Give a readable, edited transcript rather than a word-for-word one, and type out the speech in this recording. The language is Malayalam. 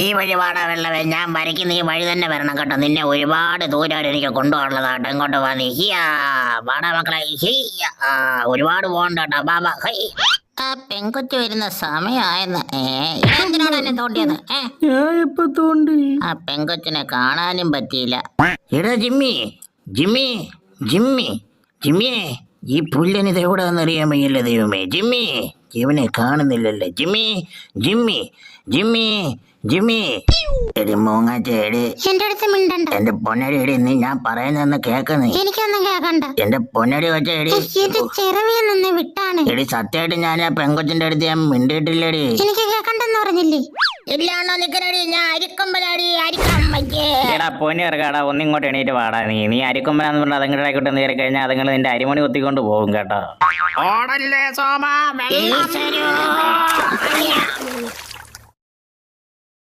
ഈ വഴി വാടാ വെള്ളവേ, ഞാൻ വരയ്ക്കുന്ന ഈ വഴി തന്നെ വരണം കേട്ടോ. നിന്നെ ഒരുപാട് ദൂരം എനിക്ക് കൊണ്ടുപോകാനുള്ളതാട്ടോ. ഇങ്ങോട്ട് വാ നീ. ഹിയാ വാടാ മക്കളെ. ഹിയാ ഒരുപാട് പോകണ്ട കേട്ടോ. ബാബാ ഹൈ. ആ പെങ്കൊച്ചു വരുന്ന സമയമായെന്ന്. എന്തിനാണ് എന്നെ തോണ്ടിയത്? ഞാൻ ഇപ്പൊ തോണ്ടി. ആ പെങ്കൊച്ചിനെ കാണാനും പറ്റിയില്ല. എടാ ജിമ്മി, ജിമ്മി, ജിമ്മി, ജിമ്മിയെ, ഈ പുല്ലനിത് എവിടെ വന്നറിയാൻ വയ്യല്ലേ ദൈവമേ. ജിമ്മി, ഇവനെ കാണുന്നില്ലല്ലേ. Jimmy, Jimmy, Jimmy, Jimmy. എടി മൂങ്ങാച്ചേടി, എന്റെ അടുത്ത് മിണ്ടണ്ട. എന്റെ പൊന്നടി എടി, നീ ഞാൻ പറയുന്നതെന്ന് കേക്കുന്നേ. എനിക്കൊന്നും കേക്കണ്ട. എന്റെ പൊന്നടി വെച്ചേടി. എന്റെ ചെറുവിൽ നിന്ന് വിട്ടാണ്. എടി സത്യമായിട്ട് ഞാൻ ആ പെങ്കൊച്ചിന്റെ അടുത്ത് ഞാൻ മിണ്ടിയിട്ടില്ലേടി. എനിക്ക് കേക്കണ്ടെന്ന് പറഞ്ഞില്ലേ? ഇല്ലാണോ നിക്കനടി, ഞാൻ അരിക്കൊമ്പനാടി. അരിക്കമ്പയ്ക്ക് എടാ പൊന്നു ഇറക്കാടാ, ഒന്നിങ്ങോട്ട് എണീറ്റ് വാടാ. നീ അരിക്കൊമ്പനാന്ന് പറഞ്ഞാൽ അതുങ്ങളുടെ ആയിക്കോട്ടെ നേരെ കഴിഞ്ഞാൽ അതുങ്ങൾ നിന്റെ അരിമണി കുത്തിക്കൊണ്ട് പോകും കേട്ടോ. ഓടല്ലേ സോമ.